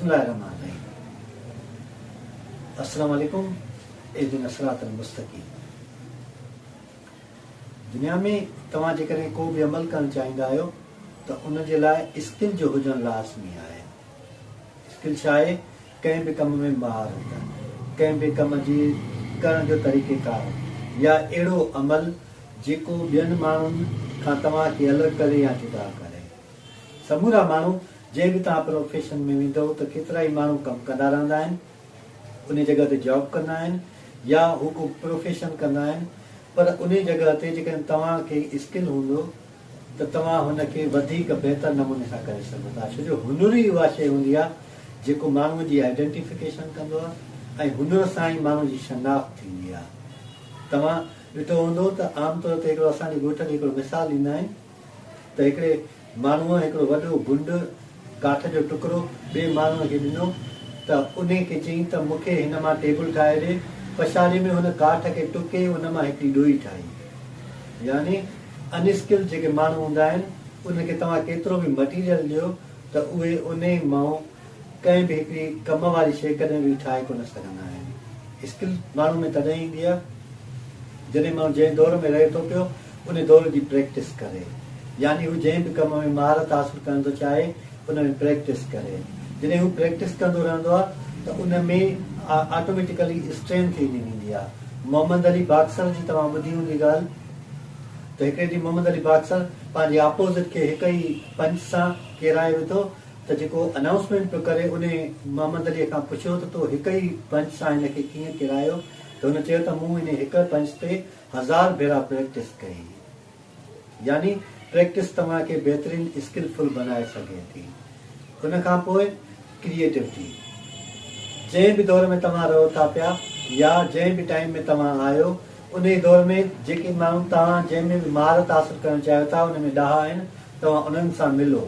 बिस्मिल्लाहिर्रहमानिर्रहीम। अस्सलाम वालेकुम। इहदिना सिरातल मुस्तक़ीम। दुनिया में तव्हां जेकॾहिं को बि अमल करणु चाहींदा आहियो त उन जे लाइ स्किल जो हुजणु लाज़मी आहे। स्किल छा आहे? कंहिं बि कम में महारत, कंहिं बि कम जी करण जो तरीक़ेकार, या अहिड़ो अमल जेको ॿियनि माण्हुनि खां तव्हांखे अलॻि करे या जुदा करे। समूरा माण्हू जंहिं बि तव्हां प्रोफेशन में वेंदव त केतिरा ई माण्हू कमु कंदा रहंदा आहिनि, उन जॻह ते जॉब कंदा आहिनि या हू को प्रोफेशन कंदा आहिनि, पर उन जॻह ते जेकॾहिं तव्हांखे स्किल हूंदो त तव्हां हुनखे वधीक बहितर नमूने सां करे सघो था। छो जो हुनुर ई उहा शइ हूंदी आहे जेको माण्हूअ जी आइडेंटिफिकेशन कंदो आहे ऐं हुनुर सां ई माण्हू जी शनाख़्त थींदी आहे। तव्हां ॾिठो हूंदो त आमतौर ते हिकिड़ो असांजे ॻोठ में हिकिड़ो मिसाल ॾींदा आहिनि त हिकिड़े माण्हूअ हिकिड़ो वॾो गुंड काठ जो टुकड़ो ॿिए माण्हूअ खे ॾिनो त उन खे चयईं त मूंखे हिन मां टेबल ठाहे ॾे। पछाड़ीअ में हुन काठ खे टुके उन मां हिकिड़ी ॾोई ठाही। यानी अनस्किल्ड जेके माण्हू हूंदा आहिनि उनखे तव्हां केतिरो बि मटीरियल ॾियो त उहे उन मां कंहिं बि हिकिड़ी कम वारी शइ कॾहिं बि ठाहे कोन सघंदा आहिनि। स्किल माण्हू में तॾहिं ईंदी आहे जॾहिं माण्हू जंहिं दौर में रहे थो पियो उन दौर जी प्रैक्टिस करे। यानी हू जंहिं बि कम में महारत हासिल करण थो चाहे उन में प्रैक्टिस करे। जॾहिं हू प्रैक्टिस कंदो रहंदो आहे त उन में ऑटोमेटिकली स्ट्रेंथ ईंदी वेंदी आहे। मोहम्मद अली बाक्सर जी तव्हां ॿुधी हूंदी ॻाल्हि त हिकिड़े ॾींहुं मोहम्मद अली बाक्सर पंहिंजे ऑपोज़िट खे हिक ई पंच सां केराए विधो त जेको अनाउंसमेंट पियो करे उन मोहम्मद अलीअ खां पुछियो त तो हिक ई पंच सां हिनखे कीअं केरायो, त हुन चयो त मूं हिन हिक पंच ते 1000 भेरा प्रैक्टिस कई। यानी प्रैक्टिस तव्हांखे बहितरीन स्किलफुल बनाए सघे थी। हुन खां पोइ क्रिएटिविटी। जंहिं बि दौर में तव्हां रहो था पिया या जंहिं बि टाइम में तव्हां आहियो उन दौर में जेके माण्हू तव्हां जंहिंमें बि महारत हासिल करणु चाहियो था उन में ॾाहा आहिनि, तव्हां उन्हनि सां मिलो,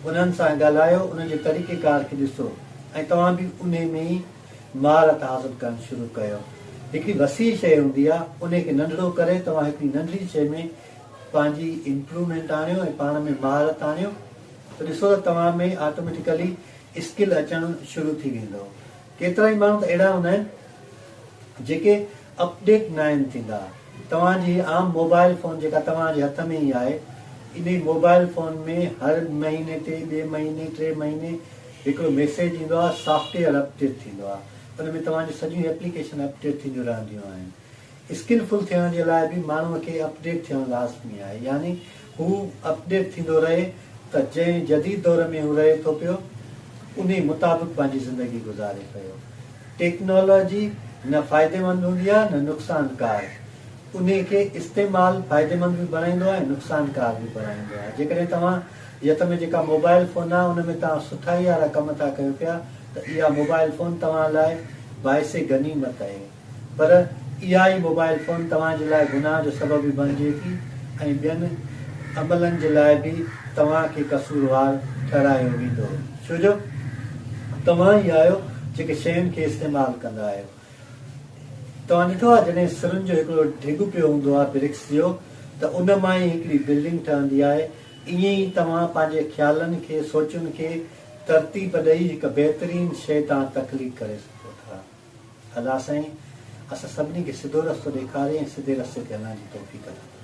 उन्हनि सां ॻाल्हायो, उन्हनि जे तरीक़ेकार खे ॾिसो ऐं तव्हां बि उन में ई महारत हासिल करणु शुरू कयो। हिकिड़ी वसी शइ हूंदी आहे, उनखे नंढड़ो करे तव्हां हिकिड़ी नंढड़ी शइ में पंहिंजी इम्प्रूवमेंट आणियो ऐं पाण में महारत आणियो त ॾिसो त तव्हां में ऑटोमेटिकली स्किल अचणु शुरू थी वेंदो। केतिरा ई माण्हू त अहिड़ा हूंदा आहिनि जेके अपडेट न आहिनि थींदा। तव्हांजी आम मोबाइल फ़ोन जेका तव्हांजे हथ में ई आहे, इन मोबाइल फ़ोन में हर महीने ते ॿिए महीने 3 महीने हिकिड़ो मैसेज ईंदो आहे, सॉफ्टवेयर अपडेट थींदो आहे। उन में तव्हांजी सॼियूं एप्लीकेशन अपडेट थींदियूं रहंदियूं आहिनि। स्किलफुल थियण जे लाइ बि माण्हूअ खे अपडेट थियणु लाज़मी आहे। यानी हू अपडेट थींदो रहे त जंहिं जदीद दौर में हू रहे थो पियो उन मुताबिक़ पंहिंजी ज़िंदगी गुज़ारे पियो। टेक्नोलॉजी न फ़ाइदेमंद हूंदी आहे न नुक़सानकार। उन खे इस्तेमालु फ़ाइदेमंद बि बणाईंदो आहे, नुक़सानकार बि बणाईंदो आहे। जेकॾहिं तव्हां हथ में जेका मोबाइल फ़ोन आहे उन में तव्हां सुठाई वारा कम था कयो पिया त इहा मोबाइल फ़ोन तव्हां लाइ बाइसे गनीमत आहे। पर इहा ई मोबाइल फ़ोन तव्हांजे लाइ गुनाह जो सबबु बि बणिजे थी ऐं ॿियनि अमलनि जे लाइ बि तव्हांखे कसूरवार ठहिरायो वेंदो। छो जो तव्हां ई आहियो जेके शयुनि खे इस्तेमालु कंदा आहियो। तव्हां ॾिठो आहे जॾहिं सिरुनि जो हिकिड़ो ढिघ पियो हूंदो आहे ब्रिक्स जो, त उन मां ई हिकिड़ी बिल्डिंग ठहंदी आहे। ईअं ई तव्हां पंहिंजे ख़्यालनि खे, सोचुनि खे तरतीब ॾेई हिकु बहितरीनु शइ तव्हां तख़लीक़ करे सघो था। अलाह साईं असां सभिनी खे सिधो रस्तो ॾेखारे ऐं सिधे रस्ते ते हलण जी तौफ़ीक़ अता।